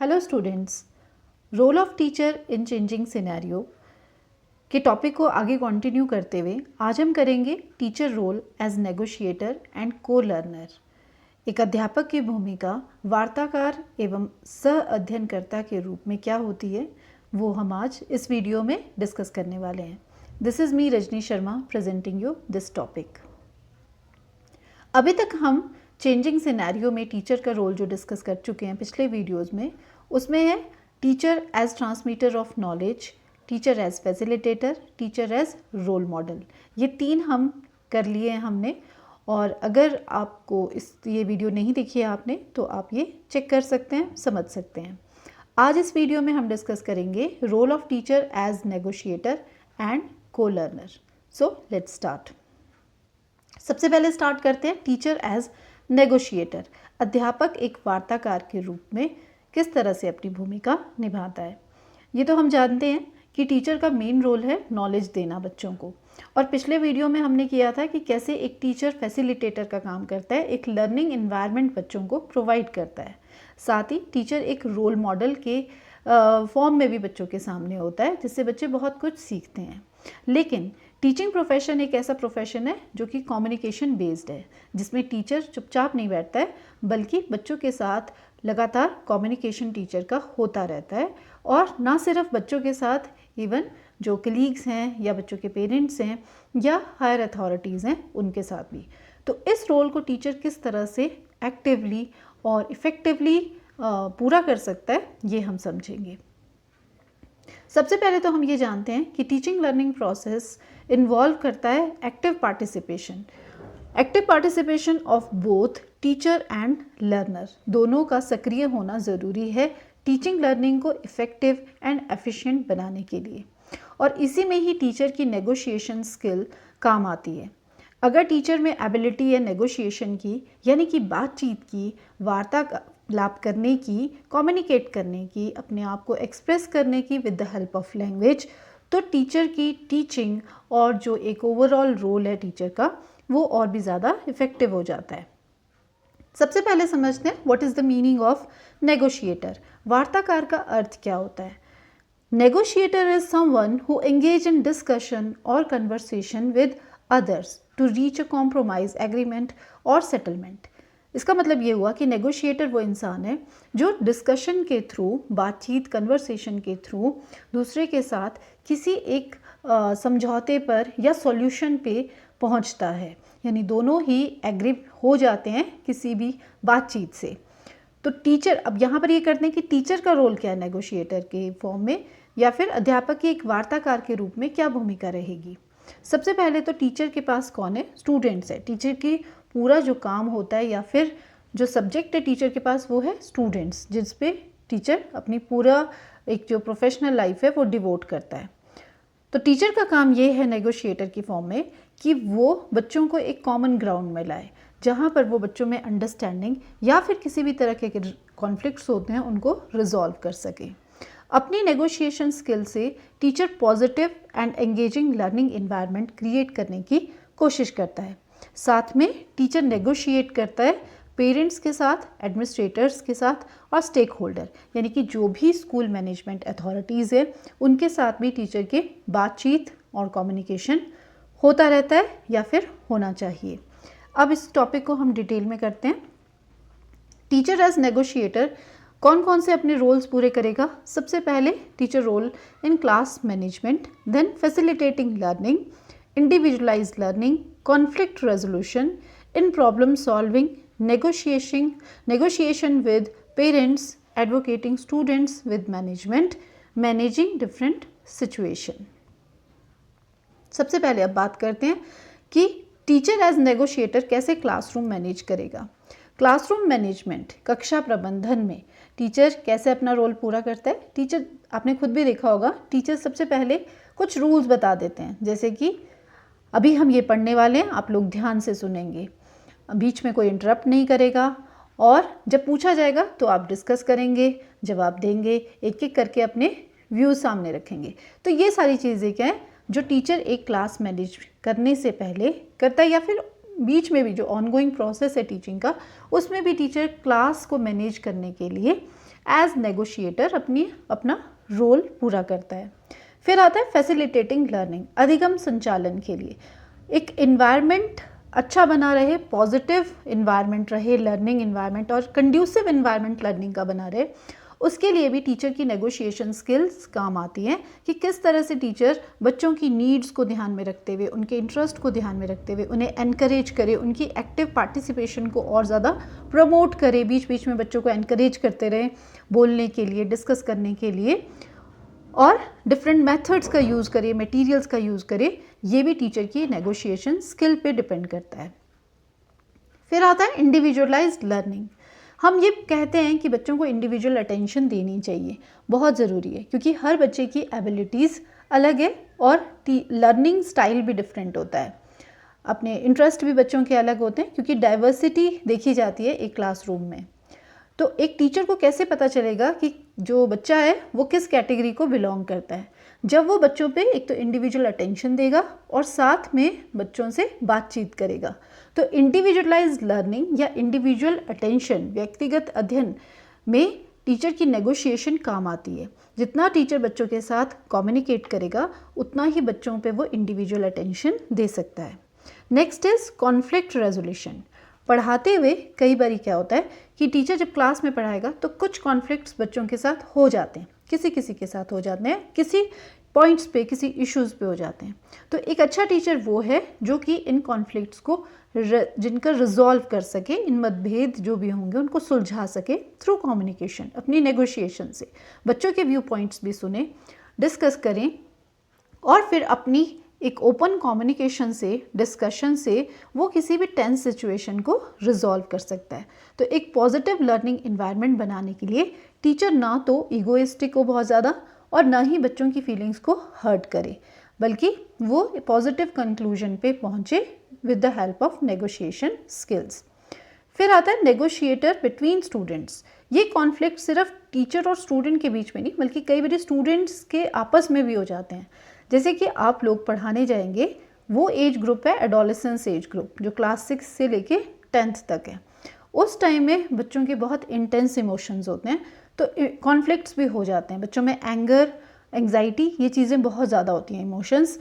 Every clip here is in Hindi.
Hello students, role of teacher in changing scenario के टॉपिक को आगे कंटिन्यू करते हुए आज हम करेंगे teacher role as negotiator and co-learner. एक अध्यापक की भूमिका वार्ताकार एवं सह अध्ययनकर्ता के रूप में क्या होती है वो हम आज इस वीडियो में डिस्कस करने वाले हैं। This is me Rajni Sharma presenting you this topic. अभी तक हम चेंजिंग सिनेरियो में टीचर का रोल जो डिस्कस कर चुके हैं पिछले वीडियोस में, उसमें है teacher as transmitter of knowledge, teacher as facilitator, teacher as role model. ये तीन हम कर लिए हैं हमने, और अगर आपको ये वीडियो नहीं देखी है आपने तो आप ये चेक कर सकते हैं, समझ सकते हैं। आज इस वीडियो में हम डिस्कस करेंगे role of teacher as negotiator and co-learner. So let's start. सबसे पहले स्टार्ट करते हैं टीचर एज नेगोशिएटर। अध्यापक एक वार्ताकार के रूप में किस तरह से अपनी भूमिका निभाता है। ये तो हम जानते हैं कि टीचर का मेन रोल है नॉलेज देना बच्चों को, और पिछले वीडियो में हमने किया था कि कैसे एक टीचर फैसिलिटेटर का काम करता है, एक लर्निंग इन्वायरमेंट बच्चों को प्रोवाइड करता है। साथ ही टीचर एक रोल मॉडल के फॉर्म में भी बच्चों के सामने होता है, जिससे बच्चे बहुत कुछ सीखते हैं। लेकिन टीचिंग प्रोफेशन एक ऐसा प्रोफेशन है जो कि कम्युनिकेशन बेस्ड है, जिसमें टीचर चुपचाप नहीं बैठता है, बल्कि बच्चों के साथ लगातार कम्युनिकेशन टीचर का होता रहता है। और ना सिर्फ बच्चों के साथ, इवन जो कलीग्स हैं या बच्चों के पेरेंट्स हैं या हायर अथॉरिटीज़ हैं उनके साथ भी। तो इस रोल को टीचर किस तरह से एक्टिवली और इफ़ेक्टिवली पूरा कर सकता है, ये हम समझेंगे। सबसे पहले तो हम ये जानते हैं कि टीचिंग लर्निंग प्रोसेस इन्वॉल्व करता है active participation of both teacher and learner. दोनों का सक्रिय होना ज़रूरी है टीचिंग लर्निंग को इफ़ेक्टिव एंड एफिशिएंट बनाने के लिए, और इसी में ही टीचर की नेगोशिएशन स्किल काम आती है। अगर टीचर में एबिलिटी है नेगोशिएशन की, यानी कि बातचीत की, वार्तालाप करने की, कम्युनिकेट करने की, अपने आप को एक्सप्रेस करने की with the help of language, तो टीचर की टीचिंग और जो एक ओवरऑल रोल है टीचर का, वो और भी ज़्यादा इफ़ेक्टिव हो जाता है। सबसे पहले समझते हैं what is the meaning of negotiator. वार्ताकार का अर्थ क्या होता है। Negotiator is someone who engage in discussion or conversation with others to reach a compromise, agreement or settlement. इसका मतलब ये हुआ कि नेगोशिएटर वो इंसान है जो डिस्कशन के थ्रू, बातचीत, कन्वर्सेशन के थ्रू दूसरे के साथ किसी एक समझौते पर या सॉल्यूशन पे पहुंचता है, यानी दोनों ही एग्री हो जाते हैं किसी भी बातचीत से। तो टीचर अब यहाँ पर ये करते हैं कि टीचर का रोल क्या है नेगोशिएटर के फॉर्म में, या फिर अध्यापक की एक वार्ताकार के रूप में क्या भूमिका रहेगी। सबसे पहले तो टीचर के पास कौन है, स्टूडेंट्स है। टीचर की पूरा जो काम होता है या फिर जो सब्जेक्ट है टीचर के पास, वो है स्टूडेंट्स, जिस पे टीचर अपनी पूरा एक जो प्रोफेशनल लाइफ है वो डिवोट करता है। तो टीचर का काम ये है नेगोशिएटर की फॉर्म में कि वो बच्चों को एक कॉमन ग्राउंड में लाए, जहाँ पर वो बच्चों में अंडरस्टैंडिंग या फिर किसी भी तरह के कॉन्फ्लिक्ट्स होते हैं उनको रिजॉल्व कर सके। अपनी नेगोशिएशन स्किल से teacher positive and engaging learning environment create करने की कोशिश करता है। साथ में टीचर नेगोशिएट करता है पेरेंट्स के साथ, एडमिनिस्ट्रेटर्स के साथ और स्टेक होल्डर, यानी कि जो भी स्कूल मैनेजमेंट अथॉरिटीज़ है उनके साथ भी टीचर के बातचीत और कम्युनिकेशन होता रहता है या फिर होना चाहिए। अब इस टॉपिक को हम डिटेल में करते हैं। टीचर एज नेगोशिएटर कौन कौन से अपने रोल्स पूरे करेगा। सबसे पहले teacher role in class management, then facilitating learning, individualised learning, conflict resolution, in problem solving, negotiation with parents, advocating students with management, managing different situation। सबसे पहले अब बात करते हैं कि टीचर एज नेगोशिएटर कैसे क्लासरूम मैनेज करेगा। क्लासरूम मैनेजमेंट, कक्षा प्रबंधन में टीचर कैसे अपना रोल पूरा करता है। टीचर, आपने खुद भी देखा होगा, टीचर सबसे पहले कुछ रूल्स बता देते हैं, जैसे कि अभी हम ये पढ़ने वाले हैं, आप लोग ध्यान से सुनेंगे, बीच में कोई इंटरप्ट नहीं करेगा, और जब पूछा जाएगा तो आप डिस्कस करेंगे, जवाब देंगे, एक एक करके अपने व्यूज़ सामने रखेंगे। तो ये सारी चीज़ें क्या है जो टीचर एक क्लास मैनेज करने से पहले करता है, या फिर बीच में भी जो ऑनगोइंग प्रोसेस है टीचिंग का, उसमें भी टीचर क्लास को मैनेज करने के लिए एज नेगोशिएटर अपना रोल पूरा करता है। फिर आता है फैसिलिटेटिंग लर्निंग, अधिगम संचालन के लिए एक इन्वायरमेंट अच्छा बना रहे, पॉजिटिव इन्वायरमेंट रहे, लर्निंग इन्वायरमेंट और कंड्यूसिव इन्वायरमेंट लर्निंग का बना रहे, उसके लिए भी टीचर की नेगोशिएशन स्किल्स काम आती हैं कि किस तरह से टीचर बच्चों की नीड्स को ध्यान में रखते हुए, उनके इंटरेस्ट को ध्यान में रखते हुए उन्हें एनकरेज करे, उनकी एक्टिव पार्टिसिपेशन को और ज़्यादा प्रमोट करे, बीच बीच में बच्चों को एनकरेज करते रहे बोलने के लिए, डिस्कस करने के लिए, और डिफरेंट मेथड्स का यूज़ करे, मटेरियल्स का यूज़ करे। ये भी टीचर की नेगोशिएशन स्किल पे डिपेंड करता है। फिर आता है इंडिविजुअलाइज्ड लर्निंग। हम ये कहते हैं कि बच्चों को इंडिविजुअल अटेंशन देनी चाहिए, बहुत ज़रूरी है, क्योंकि हर बच्चे की एबिलिटीज़ अलग है और लर्निंग स्टाइल भी डिफरेंट होता है, अपने इंटरेस्ट भी बच्चों के अलग होते हैं, क्योंकि डाइवर्सिटी देखी जाती है एक क्लासरूम में। तो एक टीचर को कैसे पता चलेगा कि जो बच्चा है वो किस कैटेगरी को बिलोंग करता है? जब वो बच्चों पे एक तो इंडिविजुअल अटेंशन देगा और साथ में बच्चों से बातचीत करेगा। तो इंडिविजुअलाइज्ड लर्निंग या इंडिविजुअल अटेंशन, व्यक्तिगत अध्ययन में टीचर की नेगोशिएशन काम आती है। जितना टीचर बच्चों के साथ कम्युनिकेट करेगा उतना ही बच्चों पे वो इंडिविजुअल अटेंशन दे सकता है। Next is conflict resolution. पढ़ाते हुए कई बार क्या होता है कि टीचर जब क्लास में पढ़ाएगा तो कुछ कॉन्फ्लिक्ट्स बच्चों के साथ हो जाते हैं, किसी किसी के साथ हो जाते हैं, किसी पॉइंट्स पे, किसी इश्यूज़ पे हो जाते हैं। तो एक अच्छा टीचर वो है जो कि इन कॉन्फ्लिक्ट्स को जिनका रिजॉल्व कर सके, इन मतभेद जो भी होंगे उनको सुलझा सके थ्रू कम्युनिकेशन, अपनी नेगोशिएशन से। बच्चों के व्यू पॉइंट्स भी सुने, डिस्कस करें और फिर अपनी एक ओपन कम्युनिकेशन से, डिस्कशन से वो किसी भी टेंस सिचुएशन को रिजॉल्व कर सकता है। तो एक पॉजिटिव लर्निंग इन्वायरमेंट बनाने के लिए टीचर ना तो ईगोइस्टिक हो बहुत ज़्यादा और ना ही बच्चों की फीलिंग्स को हर्ट करे, बल्कि वो पॉजिटिव कंक्लूजन पे पहुँचे with the help of negotiation skills. फिर आता है नेगोशिएटर बिटवीन स्टूडेंट्स। ये कॉन्फ्लिक्ट सिर्फ टीचर और स्टूडेंट के बीच में नहीं, बल्कि कई बार स्टूडेंट्स के आपस में भी हो जाते हैं। जैसे कि आप लोग पढ़ाने जाएंगे, वो एज ग्रुप है एडोलेसेंस एज ग्रुप, जो क्लास 6 से लेके 10th तक है। उस टाइम में बच्चों के बहुत इंटेंस इमोशंस होते हैं, तो कॉन्फ्लिक्ट्स भी हो जाते हैं बच्चों में। एंगर, एंग्जाइटी, ये चीज़ें बहुत ज़्यादा होती हैं इमोशंस।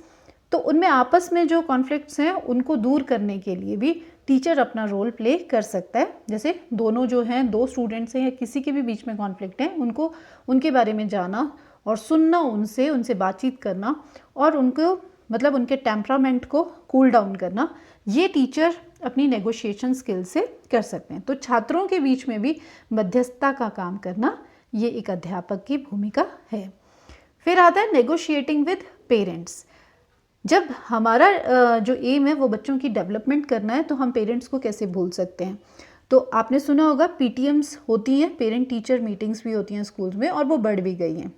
तो उनमें आपस में जो कॉन्फ्लिक्ट्स हैं उनको दूर करने के लिए भी टीचर अपना रोल प्ले कर सकता है। जैसे दोनों जो हैं, दो स्टूडेंट्स हैं या किसी के भी बीच में कॉन्फ्लिक्ट है, उनको उनके बारे में जाना और सुनना, उनसे बातचीत करना और उनको मतलब उनके टेम्परामेंट को कूल डाउन करना, ये टीचर अपनी नेगोशिएशन स्किल से कर सकते हैं। तो छात्रों के बीच में भी मध्यस्थता का काम करना, ये एक अध्यापक की भूमिका है। फिर आता है नेगोशिएटिंग विद पेरेंट्स। जब हमारा जो एम है वो बच्चों की डेवलपमेंट करना है, तो हम पेरेंट्स को कैसे भूल सकते हैं? तो आपने सुना होगा PTMs होती हैं, पेरेंट टीचर मीटिंग्स भी होती हैं स्कूल्स में, और वो बढ़ भी गई हैं।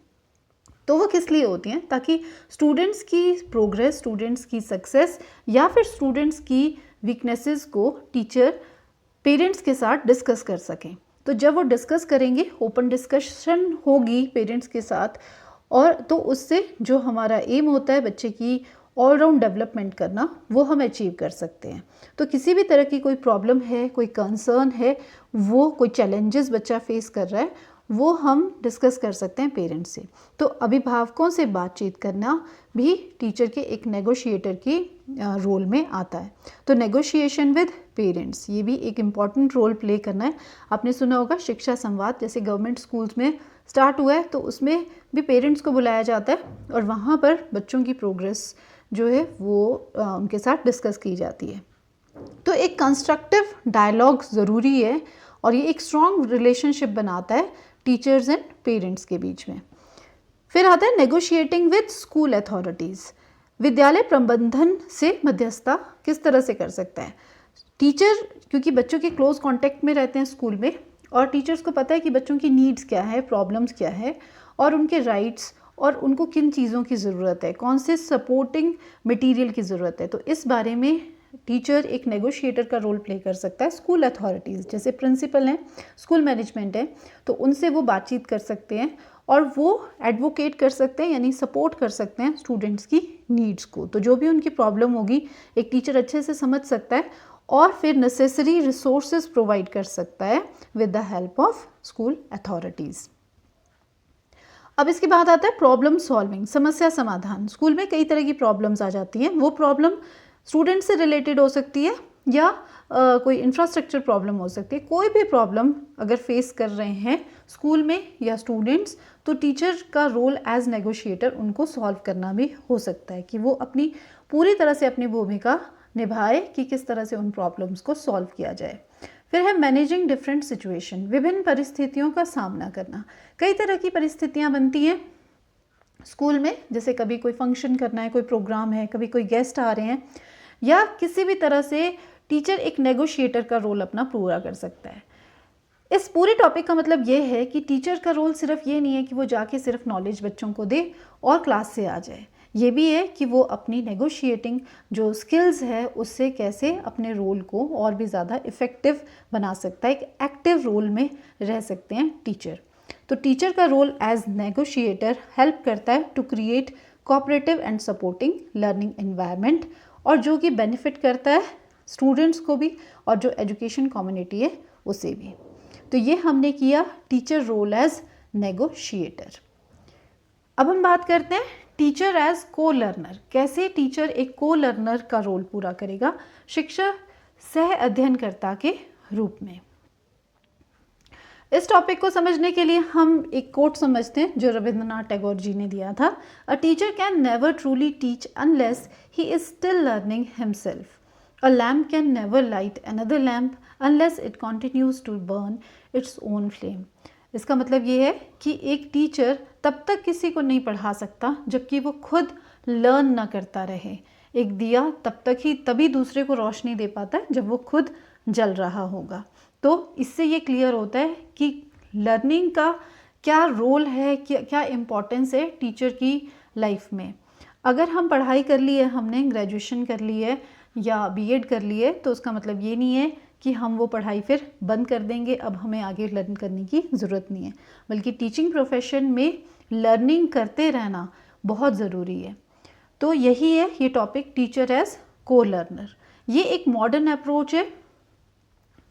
तो वो किस लिए होती हैं? ताकि स्टूडेंट्स की प्रोग्रेस, स्टूडेंट्स की सक्सेस या फिर स्टूडेंट्स की वीकनेसेस को टीचर पेरेंट्स के साथ डिस्कस कर सकें। तो जब वो डिस्कस करेंगे, ओपन डिस्कशन होगी पेरेंट्स के साथ, और तो उससे जो हमारा एम होता है बच्चे की ऑलराउंड डेवलपमेंट करना, वो हम अचीव कर सकते हैं। तो किसी भी तरह की कोई प्रॉब्लम है, कोई कंसर्न है, वो कोई चैलेंजेस बच्चा फेस कर रहा है, वो हम डिस्कस कर सकते हैं पेरेंट्स से। तो अभिभावकों से बातचीत करना भी टीचर के एक नेगोशिएटर की रोल में आता है। तो नेगोशिएशन विद पेरेंट्स, ये भी एक इम्पॉर्टेंट रोल प्ले करना है। आपने सुना होगा शिक्षा संवाद, जैसे गवर्नमेंट स्कूल्स में स्टार्ट हुआ है, तो उसमें भी पेरेंट्स को बुलाया जाता है और वहाँ पर बच्चों की प्रोग्रेस जो है वो उनके साथ डिस्कस की जाती है। तो एक कंस्ट्रक्टिव डायलॉग ज़रूरी है और ये एक स्ट्रॉन्ग रिलेशनशिप बनाता है टीचर्स एंड पेरेंट्स के बीच में। फिर आता है नेगोशिएटिंग विद स्कूल अथॉरिटीज़। विद्यालय प्रबंधन से मध्यस्थता किस तरह से कर सकता है टीचर? क्योंकि बच्चों के क्लोज कांटेक्ट में रहते हैं स्कूल में, और टीचर्स को पता है कि बच्चों की नीड्स क्या है, प्रॉब्लम्स क्या है, और उनके राइट्स, और उनको किन चीज़ों की ज़रूरत है, कौन से सपोर्टिंग मटेरियल की ज़रूरत है। तो इस बारे में टीचर एक नेगोशिएटर का रोल प्ले कर सकता है। स्कूल अथॉरिटीज़ जैसे प्रिंसिपल हैं, स्कूल मैनेजमेंट है, तो उनसे वो बातचीत कर सकते हैं और वो एडवोकेट कर सकते हैं, यानी सपोर्ट कर सकते हैं स्टूडेंट्स की नीड्स को। तो जो भी उनकी प्रॉब्लम होगी एक टीचर अच्छे से समझ सकता है और फिर नेसेसरी रिसोर्सेज प्रोवाइड कर सकता है with the help of school authorities. अब इसके बाद आता है प्रॉब्लम सॉल्विंग, समस्या समाधान। स्कूल में कई तरह की प्रॉब्लम्स आ जाती हैं। वो प्रॉब्लम स्टूडेंट से रिलेटेड हो सकती है या कोई इंफ्रास्ट्रक्चर प्रॉब्लम हो सकती है। कोई भी प्रॉब्लम अगर फेस कर रहे हैं स्कूल में या स्टूडेंट्स, तो टीचर का रोल एज नेगोशिएटर उनको सॉल्व करना भी हो सकता है कि वो अपनी पूरी तरह से अपनी भूमिका निभाए कि किस तरह से उन प्रॉब्लम्स को सॉल्व किया जाए। फिर है मैनेजिंग डिफरेंट सिचुएशन, विभिन्न परिस्थितियों का सामना करना। कई तरह की परिस्थितियां बनती हैं स्कूल में, जैसे कभी कोई फंक्शन करना है, कोई प्रोग्राम है, कभी कोई गेस्ट आ रहे हैं, या किसी भी तरह से टीचर एक नेगोशिएटर का रोल अपना पूरा कर सकता है। इस पूरे टॉपिक का मतलब ये है कि टीचर का रोल सिर्फ ये नहीं है कि वो जाके सिर्फ नॉलेज बच्चों को दे और क्लास से आ जाए। ये भी है कि वो अपनी नेगोशिएटिंग जो स्किल्स है उससे कैसे अपने रोल को और भी ज़्यादा इफ़ेक्टिव बना सकता है, एक एक्टिव रोल में रह सकते हैं टीचर। तो टीचर का रोल एज नेगोशिएटर हेल्प करता है to create cooperative and supporting learning environment, और जो कि बेनिफिट करता है स्टूडेंट्स को भी और जो एजुकेशन कम्युनिटी है उसे भी। तो ये हमने किया टीचर रोल एज नेगोशिएटर। अब हम बात करते हैं टीचर एज को लर्नर। कैसे टीचर एक को लर्नर का रोल पूरा करेगा शिक्षक सह अध्ययनकर्ता के रूप में। इस टॉपिक को समझने के लिए हम एक कोट समझते हैं जो रविंद्रनाथ टैगोर जी ने दिया था। A teacher can never truly teach unless he is still learning himself. A lamp can never light another lamp unless it continues to burn its own flame. इसका मतलब ये है कि एक टीचर तब तक किसी को नहीं पढ़ा सकता जबकि वो खुद लर्न ना करता रहे। एक दिया तभी दूसरे को रोशनी दे पाता है जब वो खुद जल रहा होगा। तो इससे ये क्लियर होता है कि लर्निंग का क्या रोल है, क्या इम्पोर्टेंस है टीचर की लाइफ में। अगर हम पढ़ाई कर ली है, हमने ग्रेजुएशन कर ली है या बीएड कर ली है, तो उसका मतलब ये नहीं है कि हम वो पढ़ाई फिर बंद कर देंगे, अब हमें आगे लर्न करने की ज़रूरत नहीं है। बल्कि टीचिंग प्रोफेशन में लर्निंग करते रहना बहुत ज़रूरी है। तो यही है ये topic teacher as co-learner. ये एक मॉडर्न अप्रोच है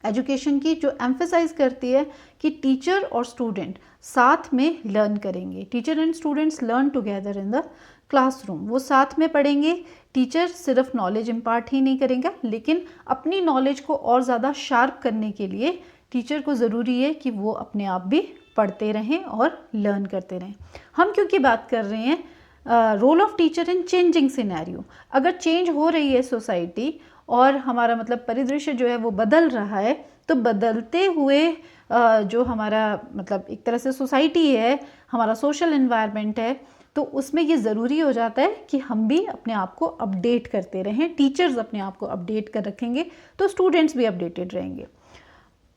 एजुकेशन की जो एम्फेसाइज करती है कि टीचर और स्टूडेंट साथ में लर्न करेंगे। Teacher and students learn together in the classroom. वो साथ में पढ़ेंगे। टीचर सिर्फ नॉलेज इम्पार्ट ही नहीं करेंगे, लेकिन अपनी नॉलेज को और ज़्यादा शार्प करने के लिए टीचर को ज़रूरी है कि वो अपने आप भी पढ़ते रहें और लर्न करते रहें। हम क्योंकि बात कर रहे हैं role of teacher in changing scenario. अगर चेंज हो रही है सोसाइटी और हमारा मतलब परिदृश्य जो है वो बदल रहा है, तो बदलते हुए जो हमारा मतलब एक तरह से सोसाइटी है, हमारा सोशल एनवायरनमेंट है, तो उसमें ये ज़रूरी हो जाता है कि हम भी अपने आप को अपडेट करते रहें। टीचर्स अपने आप को अपडेट कर रखेंगे तो स्टूडेंट्स भी अपडेटेड रहेंगे।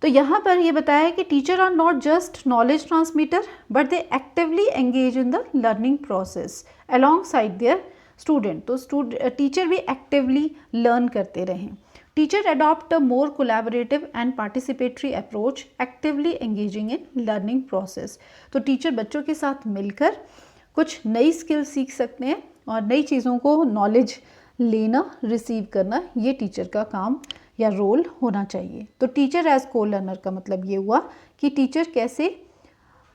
तो यहाँ पर ये बताया है कि teacher are not just knowledge transmitter but they actively engage in the learning process alongside their student. तो टीचर भी एक्टिवली लर्न करते रहें। Teacher adopt a more collaborative and participatory approach actively engaging in learning process. तो टीचर बच्चों के साथ मिलकर कुछ नई स्किल सीख सकते हैं और नई चीज़ों को नॉलेज लेना, रिसीव करना, ये टीचर का काम या रोल होना चाहिए। तो टीचर एज को लर्नर का मतलब ये हुआ कि टीचर कैसे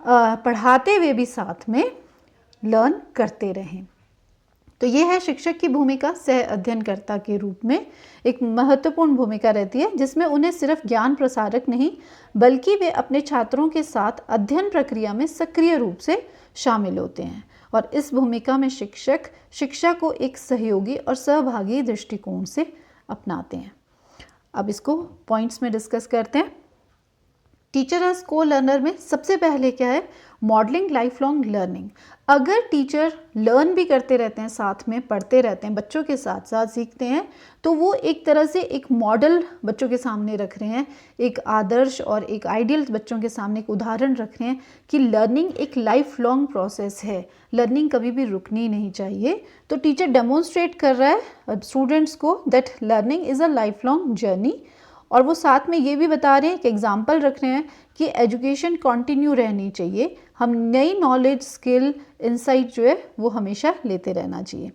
पढ़ाते हुए भी साथ में लर्न करते रहें। तो ये है शिक्षक की भूमिका। सह अध्ययनकर्ता के रूप में एक महत्वपूर्ण भूमिका रहती है जिसमें उन्हें सिर्फ ज्ञान प्रसारक नहीं बल्कि वे अपने छात्रों के साथ अध्ययन प्रक्रिया में सक्रिय रूप से शामिल होते हैं। और इस भूमिका में शिक्षक शिक्षा को एक सहयोगी और सहभागी दृष्टिकोण से अपनाते हैं। अब इसको पॉइंट्स में डिस्कस करते हैं। टीचर एज को लर्नर में सबसे पहले क्या है, मॉडलिंग लाइफ लॉन्ग लर्निंग। अगर टीचर लर्न भी करते रहते हैं, साथ में पढ़ते रहते हैं, बच्चों के साथ साथ सीखते हैं, तो वो एक तरह से एक मॉडल बच्चों के सामने रख रहे हैं, एक आदर्श और एक आइडियल बच्चों के सामने एक उदाहरण रख रहे हैं कि लर्निंग एक लाइफ लॉन्ग प्रोसेस है, लर्निंग कभी भी रुकनी नहीं चाहिए। तो टीचर डेमोन्स्ट्रेट कर रहा है स्टूडेंट्स को that learning is a life long journey. और वो साथ में ये भी बता रहे हैं, एक एग्जाम्पल रख रहे हैं कि एजुकेशन कंटिन्यू रहनी चाहिए। हम नई नॉलेज, स्किल, इंसाइट जो है वो हमेशा लेते रहना चाहिए।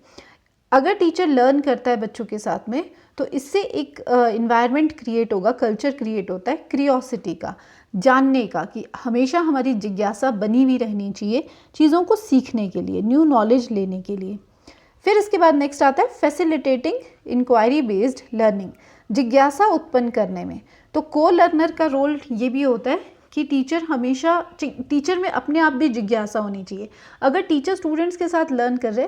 अगर टीचर लर्न करता है बच्चों के साथ में तो इससे एक इन्वायरमेंट क्रिएट होगा, कल्चर क्रिएट होता है क्रियोसिटी का। जानने का, कि हमेशा हमारी जिज्ञासा बनी हुई रहनी चाहिए चीज़ों को सीखने के लिए, न्यू नॉलेज लेने के लिए। फिर इसके बाद नेक्स्ट आता है फैसिलिटेटिंग इंक्वायरी बेस्ड लर्निंग, जिज्ञासा उत्पन्न करने में। तो को लर्नर का रोल ये भी होता है कि टीचर में अपने आप भी जिज्ञासा होनी चाहिए। अगर टीचर स्टूडेंट्स के साथ लर्न कर रहे,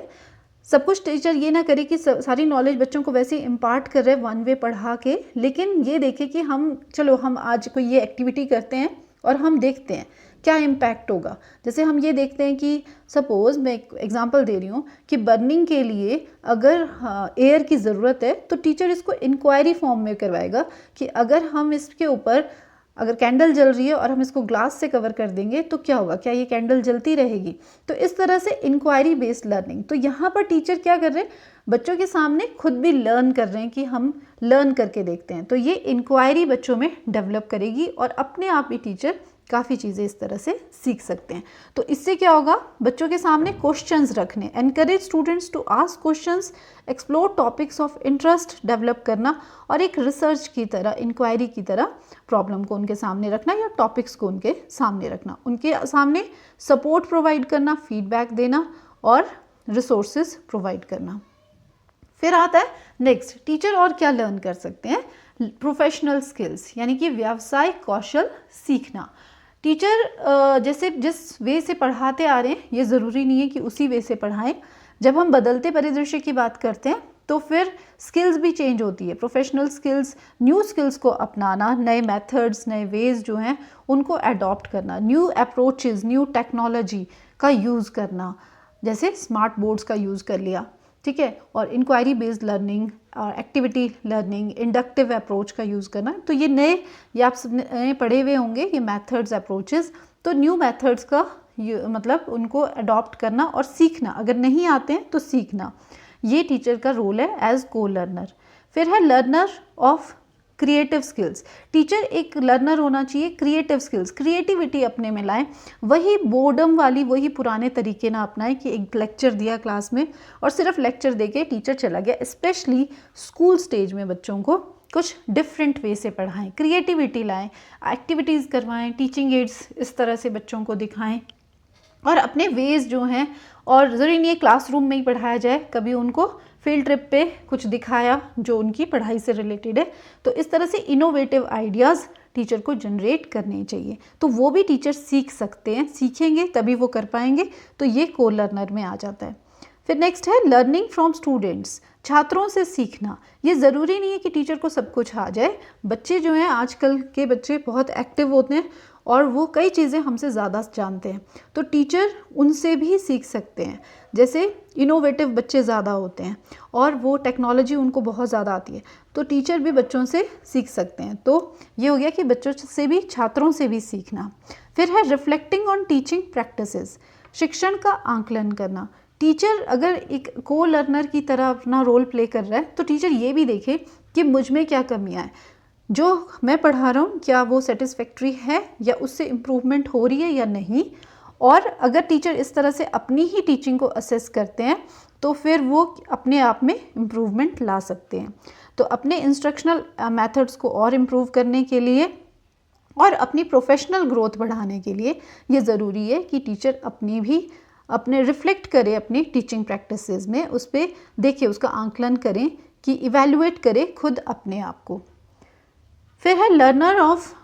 सब कुछ टीचर ये ना करे कि सारी नॉलेज बच्चों को वैसे इम्पार्ट कर रहे वन वे पढ़ा के, लेकिन ये देखे कि हम आज कोई ये एक्टिविटी करते हैं और हम देखते हैं क्या इम्पैक्ट होगा। जैसे हम ये देखते हैं कि सपोज़ मैं एक एग्जांपल दे रही हूँ कि बर्निंग के लिए अगर एयर की ज़रूरत है तो टीचर इसको इंक्वायरी फॉर्म में करवाएगा कि अगर हम इसके ऊपर, अगर कैंडल जल रही है और हम इसको ग्लास से कवर कर देंगे तो क्या होगा, क्या ये कैंडल जलती रहेगी। तो इस तरह से इंक्वायरी बेस्ड लर्निंग। तो यहाँ पर टीचर क्या कर रहे हैं, बच्चों के सामने खुद भी लर्न कर रहे हैं कि हम लर्न करके देखते हैं। तो ये इंक्वायरी बच्चों में डेवलप करेगी और अपने आप ही टीचर काफ़ी चीज़ें इस तरह से सीख सकते हैं। तो इससे क्या होगा, बच्चों के सामने क्वेश्चंस रखने, encourage students to ask questions, explore topics of interest develop करना, और एक रिसर्च की तरह, इंक्वायरी की तरह प्रॉब्लम को उनके सामने रखना या टॉपिक्स को उनके सामने रखना, उनके सामने सपोर्ट प्रोवाइड करना, फीडबैक देना और रिसोर्सेज प्रोवाइड करना। फिर आता है नेक्स्ट, टीचर और क्या लर्न कर सकते हैं, प्रोफेशनल स्किल्स, यानी कि व्यावसायिक कौशल सीखना। टीचर जैसे जिस वे से पढ़ाते आ रहे हैं ये ज़रूरी नहीं है कि उसी वे से पढ़ाएं। जब हम बदलते परिदृश्य की बात करते हैं तो फिर स्किल्स भी चेंज होती है, प्रोफेशनल स्किल्स, न्यू स्किल्स को अपनाना, नए मेथड्स, नए वेज जो हैं उनको अडॉप्ट करना, न्यू अप्रोचेस, न्यू टेक्नोलॉजी का यूज़ करना, जैसे स्मार्ट बोर्ड्स का यूज़ कर लिया, ठीक है, और इंक्वायरी बेस्ड लर्निंग और एक्टिविटी लर्निंग, इंडक्टिव अप्रोच का यूज़ करना। तो ये नए, ये आप सब नए पढ़े हुए होंगे ये मेथड्स, अप्रोचेस। तो न्यू मेथड्स का मतलब उनको अडॉप्ट करना और सीखना, अगर नहीं आते हैं तो सीखना, ये टीचर का रोल है एज को लर्नर। फिर है learner of creative skills, teacher एक लर्नर होना चाहिए क्रिएटिव स्किल्स, क्रिएटिविटी अपने में लाएं, वही बोर्डम वाली, वही पुराने तरीके ना अपनाएं कि एक लेक्चर दिया क्लास में और सिर्फ लेक्चर देके टीचर चला गया। स्पेशली स्कूल स्टेज में बच्चों को कुछ डिफरेंट वे से पढ़ाएं, क्रिएटिविटी लाएं, एक्टिविटीज़ करवाएं, टीचिंग एड्स इस तरह से बच्चों को दिखाएं और अपने वेज जो हैं, और ज़रूरी नहीं है क्लासरूम में ही पढ़ाया जाए, कभी उनको फील्ड ट्रिप पे कुछ दिखाया जो उनकी पढ़ाई से रिलेटेड है। तो इस तरह से इनोवेटिव आइडियाज़ टीचर को जनरेट करने चाहिए, तो वो भी टीचर सीख सकते हैं, सीखेंगे तभी वो कर पाएंगे। तो ये को लर्नर में आ जाता है। फिर नेक्स्ट है लर्निंग फ्रॉम स्टूडेंट्स, छात्रों से सीखना। ये ज़रूरी नहीं है कि टीचर को सब कुछ आ जाए, बच्चे जो हैं आजकल के बच्चे बहुत एक्टिव होते हैं और वो कई चीज़ें हमसे ज़्यादा जानते हैं, तो टीचर उनसे भी सीख सकते हैं। जैसे इनोवेटिव बच्चे ज़्यादा होते हैं और वो टेक्नोलॉजी उनको बहुत ज़्यादा आती है, तो टीचर भी बच्चों से सीख सकते हैं। तो ये हो गया कि बच्चों से भी, छात्रों से भी सीखना। फिर है रिफ्लेक्टिंग ऑन टीचिंग प्रैक्टिसेस, शिक्षण का आंकलन करना। टीचर अगर एक को लर्नर की तरह अपना रोल प्ले कर रहा है तो टीचर ये भी देखे कि मुझ में क्या कमियाँ हैं, जो मैं पढ़ा रहा हूँ क्या वो सेटिस्फैक्ट्री है या उससे इम्प्रूवमेंट हो रही है या नहीं। और अगर टीचर इस तरह से अपनी ही टीचिंग को असेस करते हैं तो फिर वो अपने आप में इम्प्रूवमेंट ला सकते हैं। तो अपने इंस्ट्रक्शनल मेथड्स को और इम्प्रूव करने के लिए और अपनी प्रोफेशनल ग्रोथ बढ़ाने के लिए ये ज़रूरी है कि टीचर अपने रिफ्लेक्ट करे अपनी टीचिंग प्रैक्टिसेस में, उस पर देखे, उसका आंकलन करें कि इवैल्यूएट करें खुद अपने आप को। फिर है learner of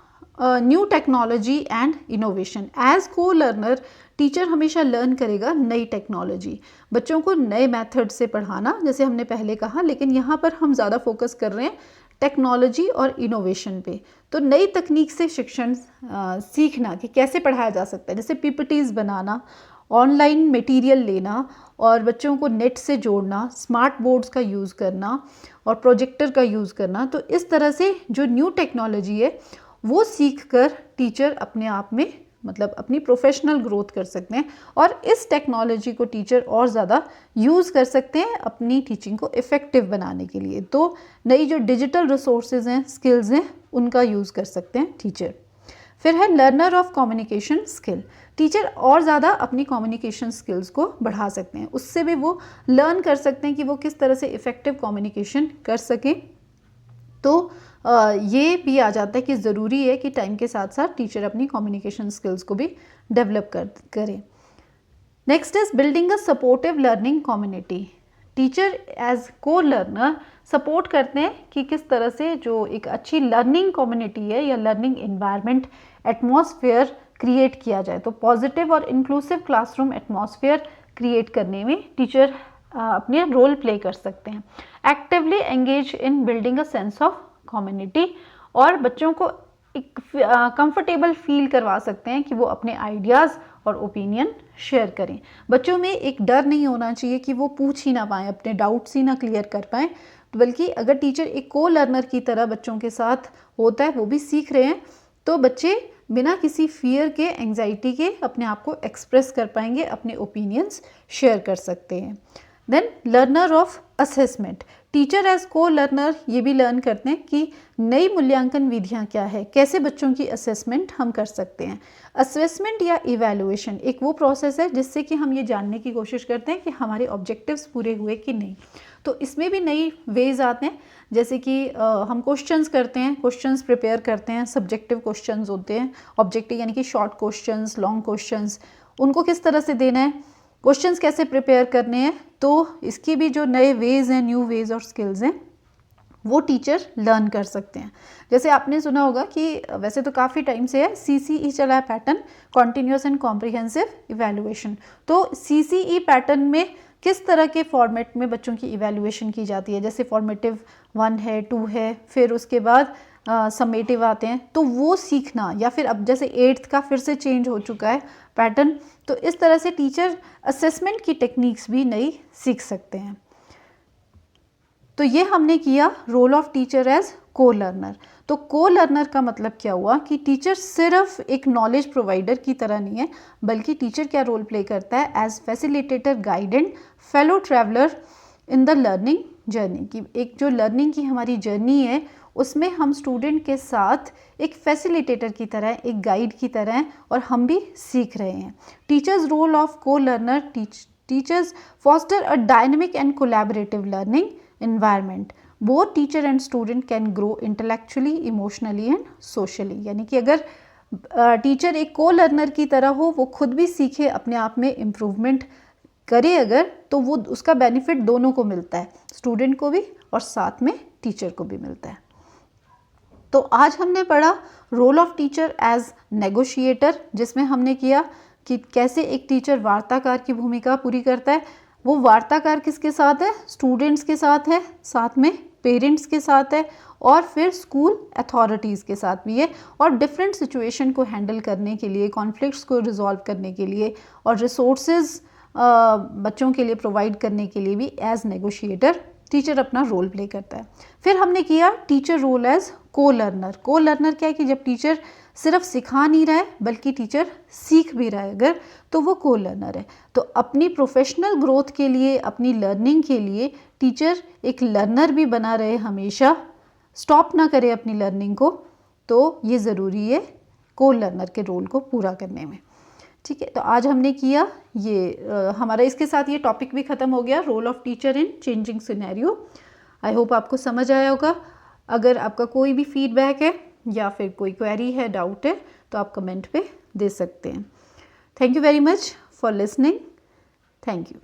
new technology and innovation. As co-learner teacher हमेशा लर्न करेगा नई टेक्नोलॉजी, बच्चों को नए मेथड से पढ़ाना, जैसे हमने पहले कहा, लेकिन यहाँ पर हम ज़्यादा फोकस कर रहे हैं टेक्नोलॉजी और इनोवेशन पे। तो नई तकनीक से शिक्षण सीखना कि कैसे पढ़ाया जा सकता है, जैसे पीपीटीज बनाना, ऑनलाइन मटेरियल लेना और बच्चों को नेट से जोड़ना, स्मार्ट बोर्ड्स का यूज़ करना और प्रोजेक्टर का यूज़ करना। तो इस तरह से जो न्यू टेक्नोलॉजी है वो सीखकर टीचर अपने आप में, मतलब अपनी प्रोफेशनल ग्रोथ कर सकते हैं और इस टेक्नोलॉजी को टीचर और ज़्यादा यूज़ कर सकते हैं अपनी टीचिंग को इफ़ेक्टिव बनाने के लिए। तो नई जो डिजिटल रिसोर्सेज हैं, स्किल्स हैं, उनका यूज़ कर सकते हैं टीचर। फिर है learner of communication skill, teacher और ज़्यादा अपनी कम्युनिकेशन स्किल्स को बढ़ा सकते हैं, उससे भी वो लर्न कर सकते हैं कि वो किस तरह से इफ़ेक्टिव कम्युनिकेशन कर सकें। तो ये भी आ जाता है कि ज़रूरी है कि टाइम के साथ साथ टीचर अपनी कम्युनिकेशन स्किल्स को भी डेवलप करें। Next is building a supportive learning community. Teacher as co-learner support करते हैं कि किस तरह से जो एक अच्छी लर्निंग कम्युनिटी है या लर्निंग एनवायरनमेंट एटमॉस्फेयर क्रिएट किया जाए। तो पॉजिटिव और इंक्लूसिव क्लासरूम एटमॉस्फेयर क्रिएट करने में टीचर अपने रोल प्ले कर सकते हैं। Actively engage in building a sense of community, और बच्चों को एक कंफर्टेबल फील करवा सकते हैं कि वो अपने आइडियाज़ और ओपिनियन शेयर करें। बच्चों में एक डर नहीं होना चाहिए कि वो पूछ ही ना पाएँ, अपने डाउट्स ही ना क्लियर कर पाएँ, बल्कि अगर टीचर एक को लर्नर की तरह बच्चों के साथ होता है, वो भी सीख रहे हैं, तो बच्चे बिना किसी फियर के, एंजाइटी के अपने आप को एक्सप्रेस कर पाएंगे, अपने ओपिनियंस शेयर कर सकते हैं। Then learner of assessment. Teacher as co-learner ये भी लर्न करते हैं कि नई मूल्यांकन विधियाँ क्या है, कैसे बच्चों की असेसमेंट हम कर सकते हैं। असेसमेंट या इवैल्यूएशन एक वो प्रोसेस है जिससे कि हम ये जानने की कोशिश करते हैं कि हमारे ऑब्जेक्टिव्स पूरे हुए कि नहीं। तो इसमें भी नई वेज आते हैं, जैसे कि हम क्वेश्चंस करते हैं, क्वेश्चंस प्रिपेयर करते हैं, सब्जेक्टिव क्वेश्चंस होते हैं, ऑब्जेक्टिव यानी कि शॉर्ट क्वेश्चंस, लॉन्ग क्वेश्चंस, उनको किस तरह से देना है, क्वेश्चंस कैसे प्रिपेयर करने हैं। तो इसकी भी जो नए वेज हैं, न्यू वेज और स्किल्स हैं, वो टीचर लर्न कर सकते हैं। जैसे आपने सुना होगा कि वैसे तो काफ़ी टाइम से है, CCE चला है pattern, continuous and comprehensive evaluation. तो CCE पैटर्न में किस तरह के फॉर्मेट में बच्चों की इवैल्यूएशन की जाती है, जैसे फॉर्मेटिव 1 है, 2 है, फिर उसके बाद समेटिव आते हैं, तो वो सीखना, या फिर अब जैसे 8th का फिर से चेंज हो चुका है पैटर्न, तो इस तरह से टीचर असेसमेंट की टेक्निक्स भी नई सीख सकते हैं। तो ये हमने किया रोल ऑफ टीचर एज को लर्नर। तो को लर्नर का मतलब क्या हुआ कि टीचर सिर्फ एक नॉलेज प्रोवाइडर की तरह नहीं है, बल्कि टीचर क्या रोल प्ले करता है as facilitator, guide and fellow traveller in the learning journey. की एक जो लर्निंग की हमारी जर्नी है उसमें हम स्टूडेंट के साथ एक फैसिलिटेटर की तरह, एक गाइड की तरह हैं, और हम भी सीख रहे हैं। टीचर्स रोल ऑफ को learner. Teachers foster a dynamic and collaborative learning environment. Both teacher and student can grow intellectually, emotionally and socially. यानी कि अगर टीचर एक को लर्नर की तरह हो, वो खुद भी सीखे, अपने आप में इम्प्रूवमेंट करे अगर, तो वो उसका बेनिफिट दोनों को मिलता है, स्टूडेंट को भी और साथ में टीचर को भी मिलता है। तो आज हमने पढ़ा role of teacher as negotiator, जिसमें हमने किया कि कैसे एक टीचर वार्ताकार की भूमिका पूरी करता है। वो वार्ताकार किसके साथ है, स्टूडेंट्स के साथ है, साथ में पेरेंट्स के साथ है, और फिर स्कूल अथॉरिटीज़ के साथ भी है, और डिफरेंट सिचुएशन को हैंडल करने के लिए, कॉन्फ्लिक्ट्स को रिजॉल्व करने के लिए और रिसोर्सेज बच्चों के लिए प्रोवाइड करने के लिए भी एज नेगोशिएटर टीचर अपना रोल प्ले करता है। फिर हमने किया टीचर रोल एज को लर्नर। को लर्नर क्या है कि जब टीचर सिर्फ सिखा नहीं रहा है बल्कि टीचर सीख भी रहा है अगर, तो वो को लर्नर है। तो अपनी प्रोफेशनल ग्रोथ के लिए, अपनी लर्निंग के लिए टीचर एक लर्नर भी बना रहे, हमेशा स्टॉप ना करे अपनी लर्निंग को। तो ये ज़रूरी है को लर्नर के रोल को पूरा करने में। ठीक है, तो आज हमने किया ये हमारा, इसके साथ ये टॉपिक भी ख़त्म हो गया, role of teacher in changing scenario. I hope आपको समझ आया होगा। अगर आपका कोई भी फीडबैक है या फिर कोई क्वेरी है, डाउट है, तो आप कमेंट पे दे सकते हैं। Thank you very much for listening. Thank you.